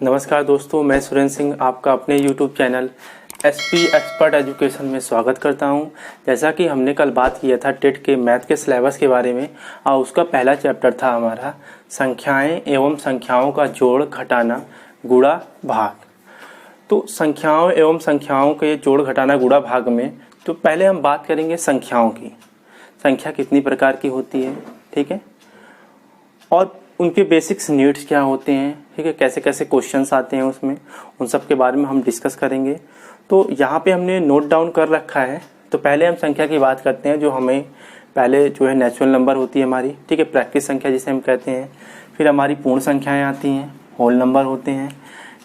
नमस्कार दोस्तों, मैं सुरेंद्र सिंह आपका अपने YouTube channel SP expert education में स्वागत करता हूं। जैसा कि हमने कल बात किया था टेट के मैथ के सिलेबस के बारे में और उसका पहला चैप्टर था हमारा संख्याएं एवं संख्याओं का जोड़ घटाना गुणा भाग। तो संख्याओं एवं संख्याओं के जोड़ घटाना गुणा भाग में तो पहले हम बात करेंगे संख्याओं की। संख्या कितनी प्रकार की होती है, ठीक है, और उनके बेसिक्स नीड्स क्या होते हैं, ठीक है, कैसे कैसे क्वेश्चंस आते हैं उसमें, उन सब के बारे में हम डिस्कस करेंगे। तो यहाँ पे हमने नोट डाउन कर रखा है। तो पहले हम संख्या की बात करते हैं, जो हमें पहले जो है नेचुरल नंबर होती है हमारी, ठीक है, प्रैक्टिस संख्या जिसे हम कहते हैं। फिर हमारी पूर्ण संख्याएँ आती हैं, होल नंबर होते हैं।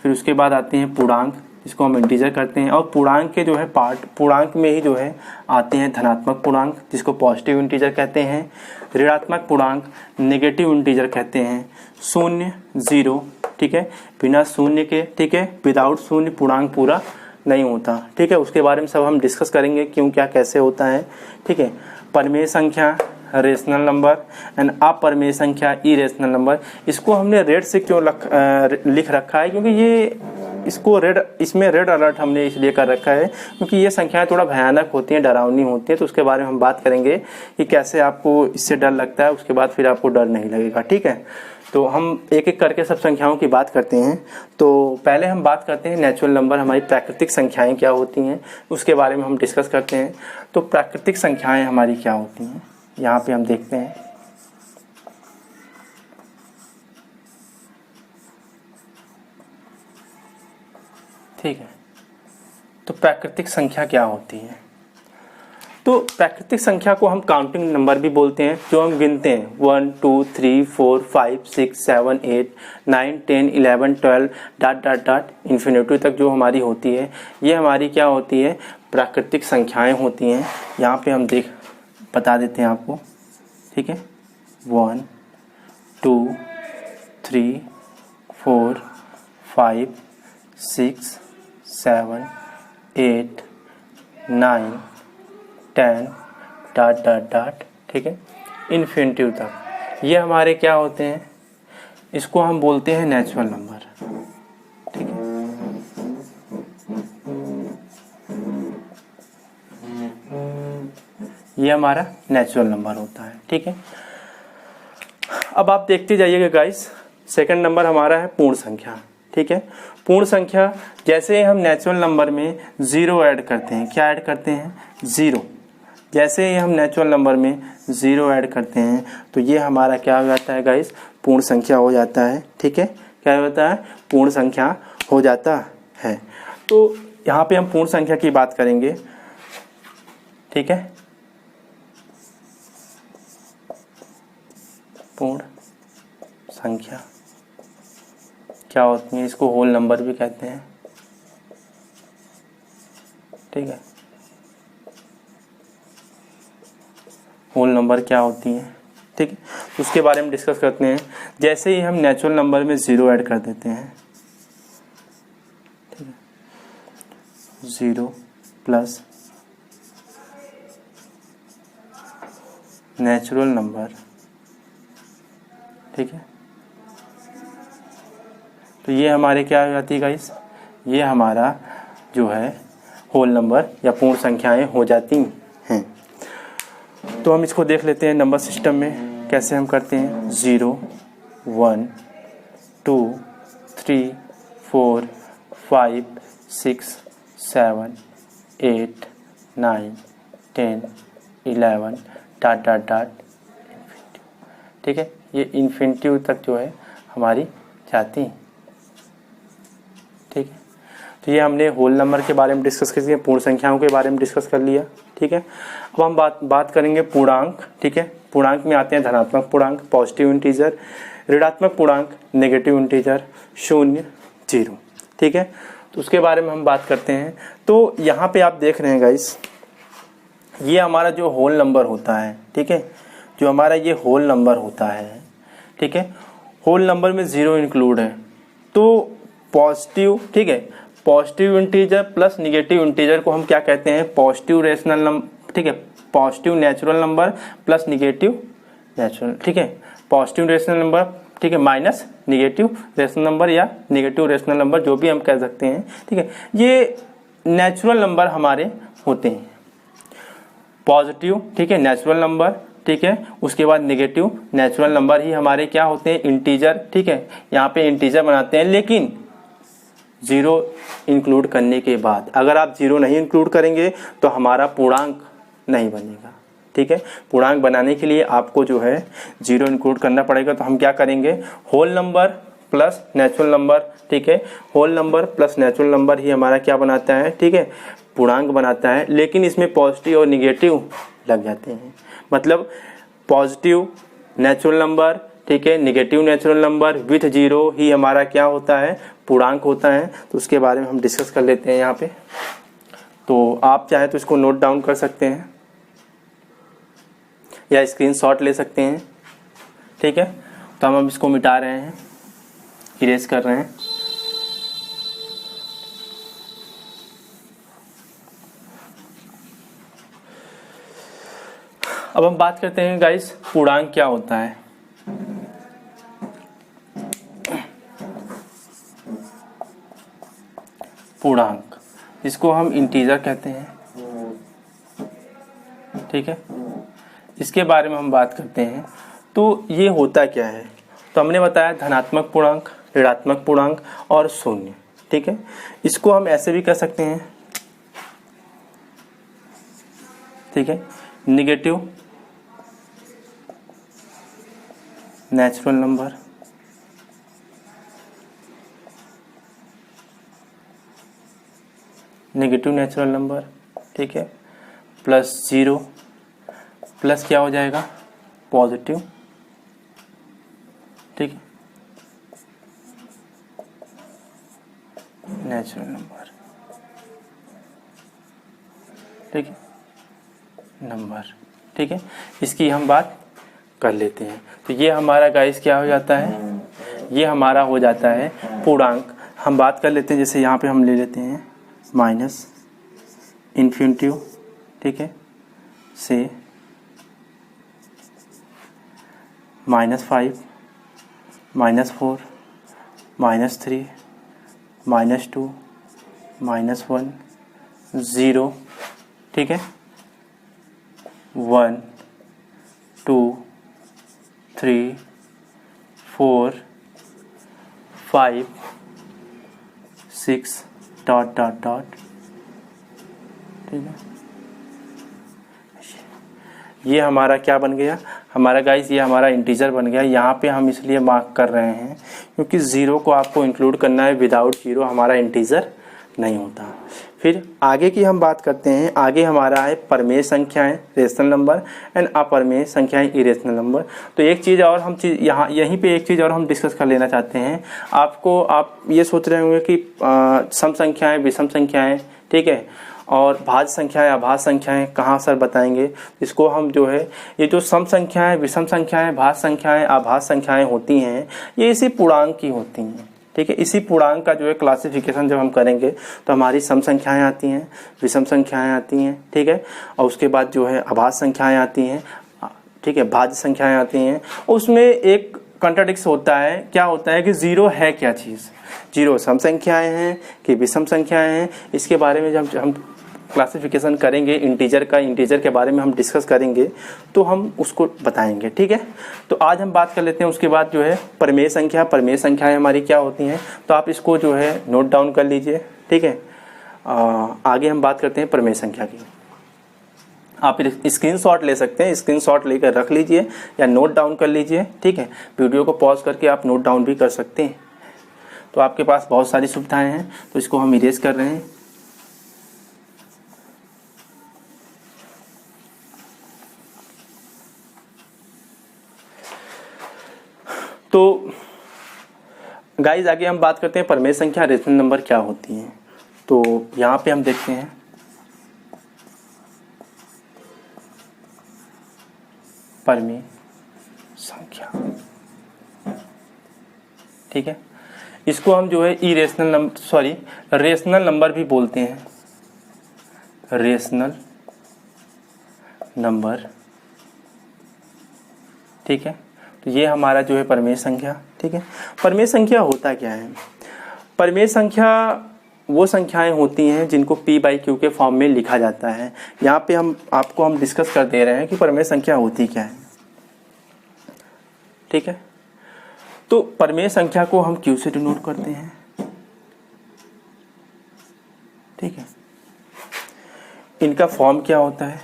फिर उसके बाद आते हैं पूर्णांक, जिसको हम इंटीजर करते हैं। और पूर्णांक के जो है पार्ट, पूर्णांक में ही जो है आते हैं धनात्मक पूर्णांक, जिसको पॉजिटिव इंटीजर कहते हैं। ऋणात्मक पूर्णांक नेगेटिव इंटीजर कहते हैं। शून्य, जीरो, ठीक है, बिना शून्य के, ठीक है, विदाउट शून्य पूर्णांक पूरा नहीं होता, ठीक है। उसके बारे में सब हम डिस्कस करेंगे, क्यों क्या कैसे होता है, ठीक है। परिमेय संख्या रेशनल नंबर एंड अपरिमेय संख्या इरेशनल नंबर। इसको हमने रेड से क्यों लिख रखा है, क्योंकि ये इसको इसमें रेड अलर्ट हमने इसलिए कर रखा है क्योंकि ये संख्याएं थोड़ा भयानक होती हैं, डरावनी होती हैं। तो उसके बारे में हम बात करेंगे कि कैसे आपको इससे डर लगता है, उसके बाद फिर आपको डर नहीं लगेगा, ठीक है। तो हम एक एक करके सब संख्याओं की बात करते हैं। तो पहले हम बात करते हैं नेचुरल नंबर, हमारी प्राकृतिक संख्याएं क्या होती हैं उसके बारे में हम डिस्कस करते हैं। तो प्राकृतिक संख्याएं हमारी क्या होती हैं, यहाँ पे हम देखते हैं। ठीक है, तो प्राकृतिक संख्या क्या होती है? तो प्राकृतिक संख्या को हम काउंटिंग नंबर भी बोलते हैं, जो हम गिनते हैं 1 2 3 4 5 6 7 8 9 10 11 12 डॉट डॉट डॉट इन्फिनिटी तक जो हमारी होती है, ये हमारी क्या होती है, प्राकृतिक संख्याएं होती हैं। यहाँ पे हम बता देते हैं आपको, ठीक है। 1 2 3 4 5 6 7 8 9 10 डॉट डॉट डॉट, ठीक है, इन्फिनिटी तक। ये हमारे क्या होते हैं, इसको हम बोलते हैं नेचुरल नंबर, ठीक है। ये हमारा नेचुरल नंबर होता है, ठीक है। अब आप देखते जाइएगा गाइस, सेकंड नंबर हमारा है पूर्ण संख्या, ठीक है। पूर्ण संख्या, जैसे हम नेचुरल नंबर में जीरो ऐड करते हैं, क्या ऐड करते हैं, जीरो। जैसे ही हम नेचुरल नंबर में जीरो ऐड करते हैं तो ये हमारा क्या हो जाता है गाइस, पूर्ण संख्या हो जाता है, ठीक है। क्या होता है, पूर्ण संख्या हो जाता है। तो यहाँ पे हम पूर्ण संख्या की बात करेंगे, ठीक है। पूर्ण संख्या क्या होती है, इसको होल नंबर भी कहते हैं, ठीक है। होल नंबर क्या होती है, ठीक है, तो उसके बारे में डिस्कस करते हैं। जैसे ही हम नेचुरल नंबर में जीरो ऐड कर देते हैं, ठीक है, जीरो प्लस नेचुरल नंबर, ठीक है, तो ये हमारे क्या हो जाती है गाइस, ये हमारा जो है होल नंबर या पूर्ण संख्याएं हो जाती हैं। तो हम इसको देख लेते हैं नंबर सिस्टम में कैसे हम करते हैं। 0 1 2 3 4 5 6 7 8 9 10 11 डॉट डॉट डॉट, ठीक है। ये इन्फिनिटी तक जो है हमारी जाती है, ठीक है। तो ये हमने होल नंबर के बारे में डिस्कस कर लिया, पूर्ण संख्याओं के बारे में डिस्कस कर लिया, ठीक है। अब हम बात करेंगे पूर्णांक, ठीक है। पूर्णांक में आते हैं धनात्मक पूर्णांक, पॉजिटिव इंटीजर, ऋणात्मक पूर्णांक, नेगेटिव इंटीजर, शून्य, जीरो, ठीक है। तो उसके बारे में हम बात करते हैं। तो यहाँ पे आप देख रहे हैं गाइस, ये हमारा जो होल नंबर होता है, ठीक है, जो हमारा ये होल नंबर होता है, ठीक है, होल नंबर में जीरो इंक्लूड है। तो पॉजिटिव, ठीक है, positive integer plus negative integer को हम क्या कहते हैं, पॉजिटिव रेशनल नंबर, ठीक है, positive natural number plus negative natural, ठीक है, पॉजिटिव रेशनल नंबर ठीक है, माइनस निगेटिव रेशनल नंबर या निगेटिव रेशनल नंबर, जो भी हम कह सकते हैं, ठीक है। ये नेचुरल नंबर हमारे होते हैं। पॉजिटिव, ठीक है, नेचुरल नंबर, ठीक है, उसके बाद नेगेटिव नेचुरल नंबर ही हमारे क्या होते हैं, इंटीजर, ठीक है, यहाँ पे इंटीजर बनाते हैं, लेकिन जीरो इंक्लूड करने के बाद। अगर आप जीरो नहीं इंक्लूड करेंगे तो हमारा पूर्णांक नहीं बनेगा, ठीक है। पूर्णांक बनाने के लिए आपको जो है जीरो इंक्लूड करना पड़ेगा। तो हम क्या करेंगे, whole number plus natural number, ठीक है, whole number plus natural number ही हमारा क्या बनाता है, ठीक है, पूर्णांक बनाता है। लेकिन इसमें पॉजिटिव और निगेटिव लग जाते हैं, मतलब पॉजिटिव नेचुरल नंबर, ठीक है, negative natural number with zero ही हमारा क्या होता है, पूर्णांक होता है। तो उसके बारे में हम डिस्कस कर लेते हैं यहाँ पे। तो आप चाहे तो इसको नोट डाउन कर सकते हैं या स्क्रीनशॉट ले सकते हैं, ठीक है। तो हम अब इसको मिटा रहे हैं, इरेज कर रहे हैं। अब हम बात करते हैं गाइस, पूर्णांक क्या होता है। पूर्णांक, इसको हम इंटीजर कहते हैं, ठीक है। इसके बारे में हम बात करते हैं। तो ये होता क्या है, तो हमने बताया धनात्मक पूर्णांक, ऋणात्मक पूर्णांक और शून्य, ठीक है। इसको हम ऐसे भी कर सकते हैं, ठीक है, negative natural number, negative natural number, ठीक है, प्लस जीरो, प्लस क्या हो जाएगा, पॉजिटिव, ठीक है, नेचुरल नंबर, ठीक है, नंबर, ठीक है। इसकी हम बात कर लेते हैं। तो ये हमारा गाइस क्या हो जाता है, ये हमारा हो जाता है पूर्णांक। हम बात कर लेते हैं, जैसे यहाँ पे हम ले लेते हैं माइनस इन्फिनिटिव, ठीक है, से -5, -4, -3, -2, -1, 0, ठीक है, 1, 2, 3, 4, 5, 6 डॉट डॉट डॉट, ठीक है। ये हमारा क्या बन गया, हमारा गाइस ये हमारा इंटीजर बन गया। यहाँ पे हम इसलिए मार्क कर रहे हैं क्योंकि ज़ीरो को आपको इंक्लूड करना है, विदाउट जीरो हमारा इंटीजर नहीं होता। फिर आगे की हम बात करते हैं। आगे हमारा है परमेय संख्याएं, रेशनल नंबर, एंड अपरमेय संख्याएं, इरेशनल नंबर। तो एक चीज़ और हम यहीं पे एक चीज़ और हम डिस्कस कर लेना चाहते हैं। आप ये सोच रहे होंगे कि सम संख्याएं, विषम संख्याएं, ठीक है, और भाज्य संख्याएं, अभाज्य संख्याएं कहाँ सर बताएंगे। इसको हम जो है, ये जो सम संख्याएं, विषम संख्याएं, भाज्य संख्याएं, अभाज्य संख्याएं होती हैं, ये इसी पूर्णांक की होती हैं, ठीक है। इसी पूर्णांक का जो है क्लासिफिकेशन जब हम करेंगे तो हमारी सम संख्याएं आती हैं, विषम संख्याएं आती हैं, ठीक है, और उसके बाद जो है अभाज्य संख्याएं आती हैं, ठीक है, भाज्य संख्याएं आती हैं। उसमें एक कॉन्ट्राडिक्शन होता है, क्या होता है कि जीरो है क्या चीज़, जीरो सम संख्याएं हैं कि विषम संख्याएं हैं। इसके बारे में जब हम क्लासिफिकेशन करेंगे, इंटीजर के बारे में हम डिस्कस करेंगे तो हम उसको बताएंगे, ठीक है। तो आज हम बात कर लेते हैं उसके बाद जो है परमेय संख्याएं हमारी क्या होती हैं। तो आप इसको जो है नोट डाउन कर लीजिए, ठीक है। आगे हम बात करते हैं परमेय संख्या की। आप स्क्रीनशॉट ले सकते हैं, स्क्रीनशॉट लेकर रख लीजिए या नोट डाउन कर लीजिए, ठीक है। वीडियो को पॉज करके आप नोट डाउन भी कर सकते हैं। तो आपके पास बहुत सारी सुविधाएं हैं, तो इसको हम इरेज कर रहे हैं। तो गाइज आगे हम बात करते हैं परमेय संख्या, रेशनल नंबर क्या होती हैं। तो यहाँ पे हम देखते हैं परमेय संख्या, ठीक है। इसको हम जो है रेशनल नंबर भी बोलते हैं, रेशनल नंबर, ठीक है। तो ये हमारा जो है परमेय संख्या, ठीक है। परमेय संख्या होता क्या है? परमेय संख्या वो संख्याएं होती हैं जिनको p बाई क्यू के फॉर्म में लिखा जाता है। यहाँ पे हम डिस्कस कर दे रहे हैं कि परमेय संख्या होती क्या है, ठीक है। तो परमेय संख्या को हम q से डिनोट करते हैं, ठीक है। इनका फॉर्म क्या होता है?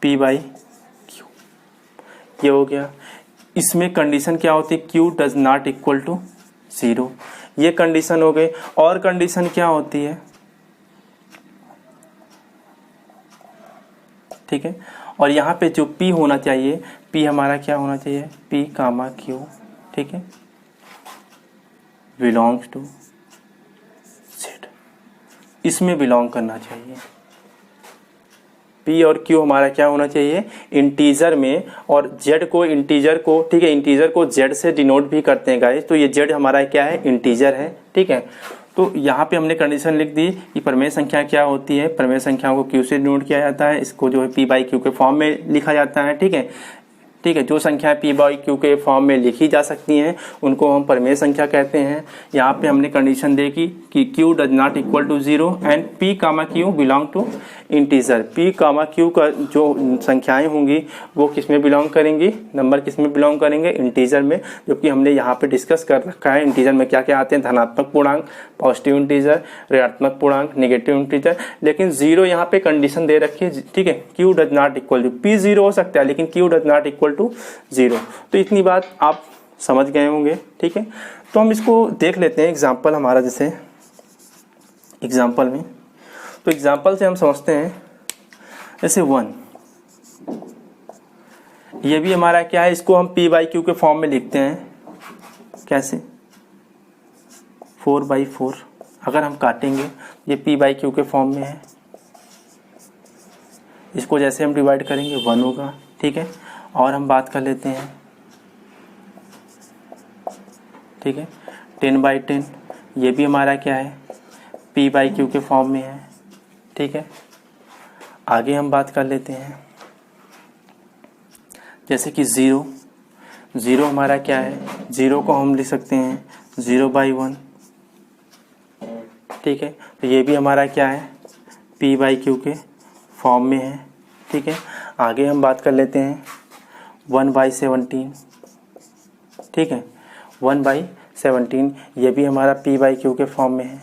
p बाई क्यू, ये हो गया। इसमें कंडीशन क्या होती है? q does not equal to 0, ये कंडीशन हो गई। और कंडीशन क्या होती है, ठीक है। और यहाँ पे जो p होना चाहिए, p हमारा क्या होना चाहिए? p कामा q, ठीक है, बिलोंग्स टू z, इसमें बिलोंग करना चाहिए। p और q हमारा क्या होना चाहिए? इंटीजर में, और z को इंटीजर को, ठीक है, इंटीजर को z से डिनोट भी करते हैं गाइस। तो ये z हमारा क्या है? इंटीजर है, ठीक है। तो यहाँ पे हमने कंडीशन लिख दी कि परमेय संख्या क्या होती है। परमेय संख्याओं को q से डिनोट किया जाता है, इसको जो है p बाई क्यू के फॉर्म में लिखा जाता है, ठीक है, ठीक है। जो संख्याएं p बाई क्यू के फॉर्म में लिखी जा सकती हैं उनको हम परमेय संख्या कहते हैं। यहाँ पे हमने कंडीशन देखी कि q does not equal to 0 and p comma q belong to integer. p comma q का जो संख्याएं होंगी वो किस में बिलोंग करेंगी? नंबर किस में बिलोंग करेंगे? इंटीजर में। जबकि हमने यहाँ पे डिस्कस कर रखा है इंटीजर में क्या क्या आते हैं, धनात्मक पूर्णांक, पॉजिटिव इंटीजर, ऋणात्मक पूर्णांक, नेगेटिव इंटीजर। लेकिन 0 यहाँ पे कंडीशन दे रखी है, ठीक है। q does not equal to, p 0 हो सकता है लेकिन q does not equal to 0। तो इतनी बात आप समझ गए होंगे, ठीक है। तो हम इसको देख लेते हैं एग्जाम्पल हमारा, जैसे एग्जाम्पल में, तो एग्जाम्पल से हम समझते हैं। जैसे 1, ये भी हमारा क्या है? इसको हम p बाई क्यू के फॉर्म में लिखते हैं। कैसे? 4 बाई 4, अगर हम काटेंगे ये p बाई क्यू के फॉर्म में है। इसको जैसे हम डिवाइड करेंगे 1 होगा, ठीक है। और हम बात कर लेते हैं, ठीक है, 10 बाई 10, ये भी हमारा क्या है? p बाई क्यू के फॉर्म में है, ठीक है। आगे हम बात कर लेते हैं, जैसे कि 0 हमारा क्या है? 0 को हम लिख सकते हैं 0 बाई 1, ठीक है। तो ये भी हमारा क्या है? p बाई क्यू के फॉर्म में है, ठीक है। आगे हम बात कर लेते हैं 1 बाई 17, ठीक है, 1 बाई 17, ये भी हमारा p बाई क्यू के फॉर्म में है।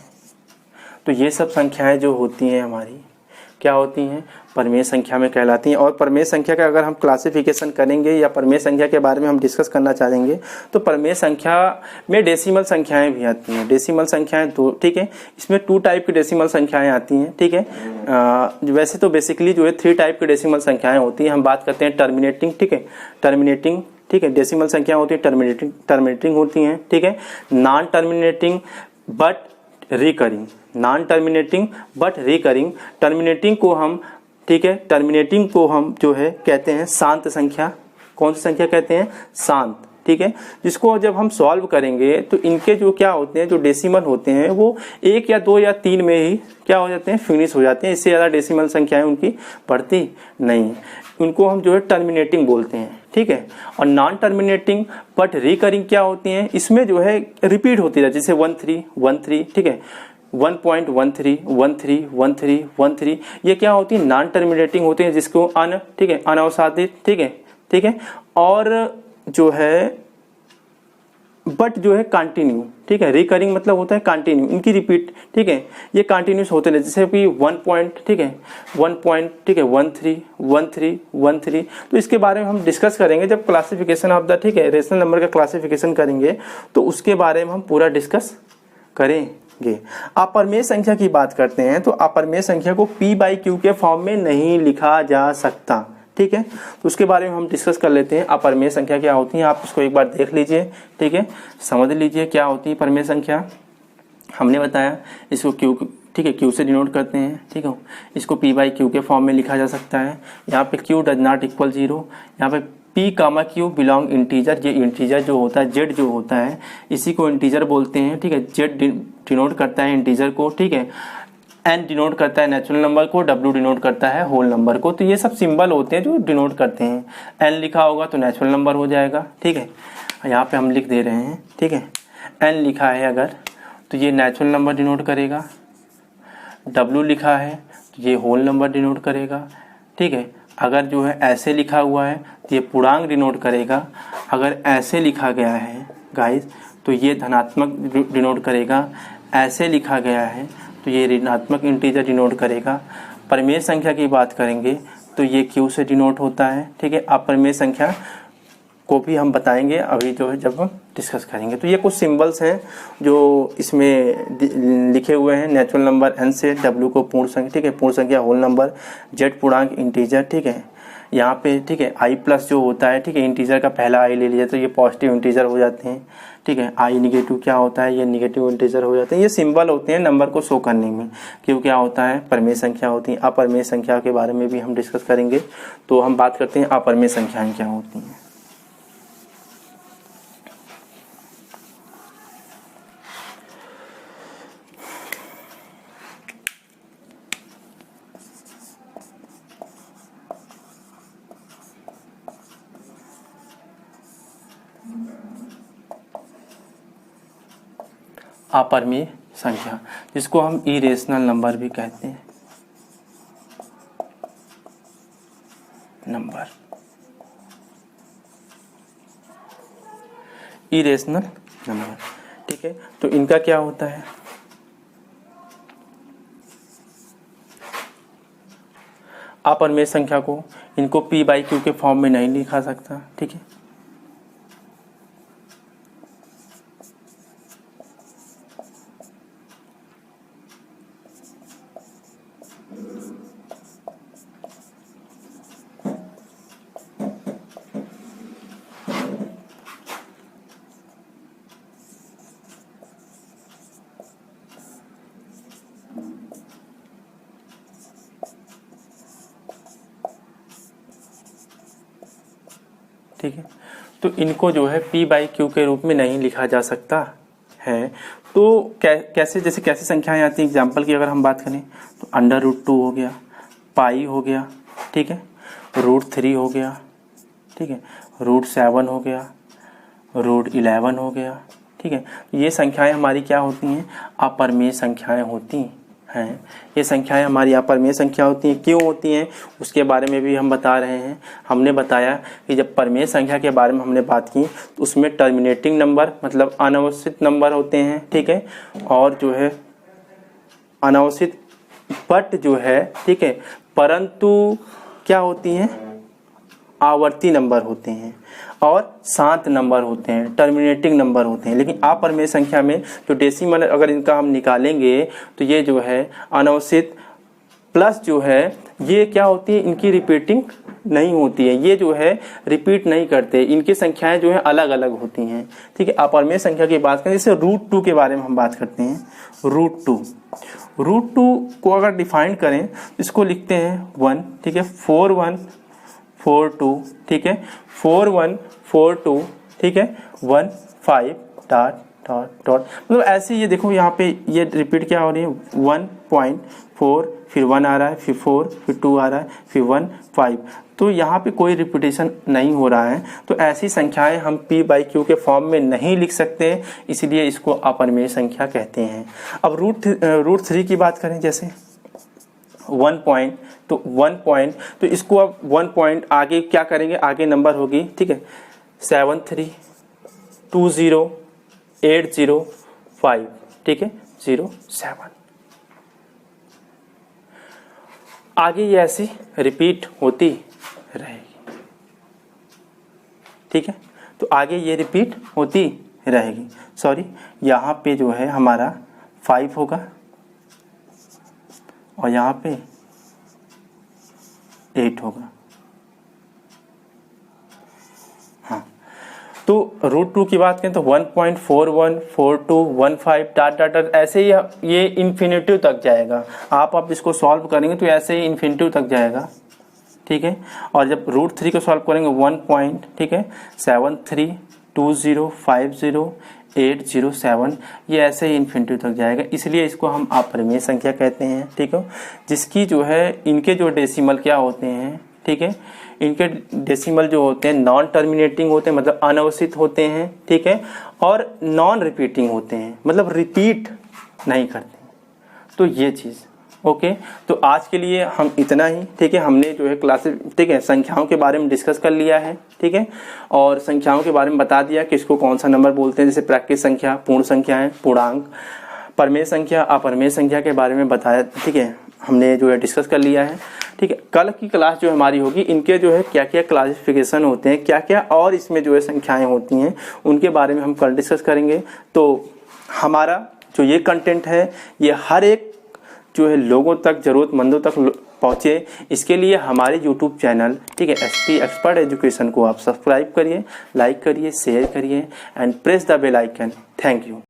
तो ये सब संख्याएं जो होती हैं हमारी क्या होती हैं? परमेय संख्या में कहलाती हैं। और परमेय संख्या का अगर हम क्लासिफिकेशन करेंगे या परमेय संख्या के बारे में हम डिस्कस करना चाहेंगे तो परमेय संख्या में डेसिमल संख्याएं भी आती हैं। डेसिमल संख्याएं दो, ठीक है, इसमें 2 टाइप की डेसिमल संख्याएं आती हैं, ठीक है। वैसे तो बेसिकली जो है 3 टाइप की डेसिमल संख्याएं होती हैं। हम बात करते हैं टर्मिनेटिंग, ठीक है, टर्मिनेटिंग, ठीक है, डेसिमल संख्या होती है टर्मिनेटिंग होती हैं, ठीक है, non terminating but recurring, non terminating but recurring. Terminating को हम, ठीक है, टर्मिनेटिंग को हम जो है कहते हैं शांत संख्या। कौन सी संख्या कहते हैं? शांत, ठीक है। जिसको जब हम सॉल्व करेंगे तो इनके जो क्या होते हैं, जो डेसिमल होते हैं वो 1 या 2 या 3 में ही क्या हो जाते हैं? फिनिश हो जाते हैं। इससे ज़्यादा डेसिमल संख्याएं उनकी बढ़ती नहीं। उनको हम जो है टर्मिनेटिंग बोलते हैं, ठीक है। और नॉन टर्मिनेटिंग बट रिकरिंग क्या होती हैं? इसमें जो है रिपीट होती है, जैसे 1 3 1 3, ठीक है, 1.13 13 13 13, ये क्या होती है? नॉन टर्मिनेटिंग होती है, जिसको ठीक है, अनवसादित, ठीक है, ठीक है। और जो है बट जो है कंटिन्यू, ठीक है, रिकरिंग मतलब होता है कंटिन्यू, इनकी रिपीट, ठीक है, ये कंटिन्यूस होते हैं। जैसे कि 1 पॉइंट, ठीक है, 1 पॉइंट, ठीक है, 1 3 1 3 1 3। तो इसके बारे में हम डिस्कस करेंगे जब क्लासिफिकेशन ऑफ द, ठीक है, रेशनल नंबर का क्लासिफिकेशन करेंगे तो उसके बारे में हम पूरा डिस्कस करेंगे। अपरमेय संख्या की बात करते हैं तो अपरमेय संख्या को p बाई क्यू के फॉर्म में नहीं लिखा जा सकता, ठीक है। तो उसके बारे में हम डिस्कस कर लेते हैं। अपरमेय संख्या क्या होती है, आप उसको एक बार देख लीजिए, ठीक है, समझ लीजिए क्या होती है परमेय संख्या। हमने बताया इसको क्यू, ठीक है, क्यू से डिनोट करते हैं, ठीक है। इसको p बाई क्यू के फॉर्म में लिखा जा सकता है। यहाँ पे q डज नॉट इक्वल 0, यहाँ पे p comma q belong integer. ये इंटीजर जो होता है, z जो होता है, इसी को इंटीजर बोलते हैं, ठीक है। z डिनोट करता है इंटीजर को, ठीक है। n डिनोट करता है नेचुरल नंबर को, w डिनोट करता है होल नंबर को। तो ये सब सिंबल होते हैं जो डिनोट करते हैं। n लिखा होगा तो नेचुरल नंबर हो जाएगा, ठीक है। यहाँ पे हम लिख दे रहे हैं, ठीक है। n लिखा है अगर तो ये नेचुरल नंबर डिनोट करेगा, w लिखा है तो ये होल नंबर डिनोट करेगा, ठीक है। अगर जो है ऐसे लिखा हुआ है तो ये पूर्णांक डिनोट करेगा, अगर ऐसे लिखा गया है गाइस तो ये धनात्मक डिनोट करेगा, ऐसे लिखा गया है तो ये ऋणात्मक इंटीजर डिनोट करेगा। परिमेय संख्या की बात करेंगे तो ये Q से डिनोट होता है, ठीक है। अपरिमेय संख्या को भी हम बताएंगे अभी जो है जब हम डिस्कस करेंगे। तो ये कुछ सिंबल्स हैं जो इसमें लिखे हुए हैं। नेचुरल नंबर n से w को पूर्ण संख्या, ठीक है, पूर्ण संख्या होल नंबर, z पूर्णांक इंटीजर, ठीक है। यहाँ पे ठीक है i प्लस जो होता है, ठीक है, इंटीजर का पहला i ले लिया तो ये पॉजिटिव इंटीजर हो जाते हैं, ठीक है। i निगेटिव क्या होता है, ये निगेटिव इंटीजर हो जाते हैं। ये सिंबल होते हैं नंबर को शो करने में। क्यों क्या होता है, परिमेय संख्या होती है। अपरिमेय संख्या के बारे में भी हम डिस्कस करेंगे। तो हम बात करते हैं अपरिमेय संख्याएं क्या होती हैं। अपरिमेय संख्या जिसको हम इरेशनल नंबर भी कहते हैं, नंबर इरेशनल नंबर, ठीक है। तो इनका क्या होता है, अपरिमेय संख्या को इनको p/q के फॉर्म में नहीं लिखा सकता, ठीक है। ठीक है, तो इनको जो है p/q के रूप में नहीं लिखा जा सकता है। तो कैसे, जैसे कैसी संख्याएं आती हैं, एग्जाम्पल की अगर हम बात करें तो √2 हो गया, पाई हो गया, ठीक है, √3 हो गया, ठीक है, √7 हो गया, √11 हो गया, ठीक है। ये संख्याएं हमारी क्या होती हैं, अपरिमेय संख्याएं होती हैं। ये संख्याएं हमारी अपरिमेय संख्या होती हैं। क्यों होती हैं उसके बारे में भी हम बता रहे हैं। हमने बताया कि जब परिमेय संख्या के बारे में हमने बात की तो उसमें टर्मिनेटिंग नंबर मतलब अनावश्यक नंबर होते हैं, ठीक है, और जो है अनावश्यक बट जो है, ठीक है, परंतु क्या होती हैं, आवर्ती नंबर होते हैं और शांत नंबर होते हैं, टर्मिनेटिंग नंबर होते हैं। लेकिन अपरिमेय संख्या में जो डेसिमल अगर इनका हम निकालेंगे तो ये जो है अनावश्यक प्लस जो है ये क्या होती है, इनकी रिपीटिंग नहीं होती है, ये जो है रिपीट नहीं करते, इनकी संख्याएं जो है अलग अलग होती हैं, ठीक है। अपरिमेय संख्या की बात करें, जैसे √2 के बारे में हम बात करते हैं। √2 को अगर डिफाइन करें तो इसको लिखते हैं 1, ठीक है, 4142, ठीक है, 4142, ठीक है, 15 डॉट डॉट डॉट, मतलब ऐसे ये देखो यहाँ पे ये रिपीट क्या हो रही है, 1.4, फिर 1 आ रहा है, फिर 4, फिर 2 आ रहा है, फिर 1, 5। तो यहाँ पे कोई रिपीटेशन नहीं हो रहा है। तो ऐसी संख्याएं हम p/q के फॉर्म में नहीं लिख सकते, इसलिए इसको अपरिमेय संख्या कहते हैं। अब √3 की बात करें, जैसे 1 पॉइंट, तो 1 पॉइंट, तो इसको अब 1 पॉइंट आगे क्या करेंगे, आगे नंबर होगी, ठीक है, 7320805, ठीक है, 07। आगे ये ऐसी रिपीट होती रहेगी, ठीक है। तो आगे ये रिपीट होती रहेगी। सॉरी, यहाँ पे जो है हमारा 5 होगा और यहाँ पे 8 होगा। हाँ, तो √2 की बात करें तो 1.414215 डॉट डॉट डॉट ऐसे ही ये इन्फिनिटिव तक जाएगा। आप इसको सॉल्व करेंगे तो ऐसे ही इन्फिनिटिव तक जाएगा, ठीक है। और जब √3 को सॉल्व करेंगे 1 पॉइंट, ठीक है, 732050807, ये ऐसे ही इन्फिनिटिव तक जाएगा, इसलिए इसको हम अपरिमेय संख्या कहते हैं, ठीक है। जिसकी जो है इनके जो डेसिमल क्या होते हैं, ठीक है। इनके डेसिमल जो होते हैं नॉन टर्मिनेटिंग होते हैं, मतलब अनावश्यक होते हैं, ठीक है, और नॉन रिपीटिंग होते हैं, मतलब रिपीट नहीं करते। तो ये चीज़ ओके। तो आज के लिए हम इतना ही, ठीक है। हमने जो है क्लासेस, ठीक है, संख्याओं के बारे में डिस्कस कर लिया है, ठीक है, और संख्याओं के बारे में बता दिया कि इसको कौन सा नंबर बोलते हैं, जैसे प्राकृत संख्या, पूर्ण संख्याएं, पूर्णांक, परमेय संख्या, अपरमेय संख्या के बारे में बताया, ठीक है, हमने जो है डिस्कस कर लिया है, ठीक है। कल की क्लास जो हमारी होगी, इनके जो है क्या क्या क्लासिफिकेशन होते हैं, क्या क्या और इसमें जो है संख्याएं होती हैं, उनके बारे में हम कल डिस्कस करेंगे। तो हमारा जो ये कंटेंट है ये हर एक जो है लोगों तक, ज़रूरतमंदों तक पहुँचे, इसके लिए हमारे YouTube चैनल, ठीक है, SP एक्सपर्ट एजुकेशन को आप सब्सक्राइब करिए, लाइक करिए, शेयर करिए and press the bell icon. Thank you.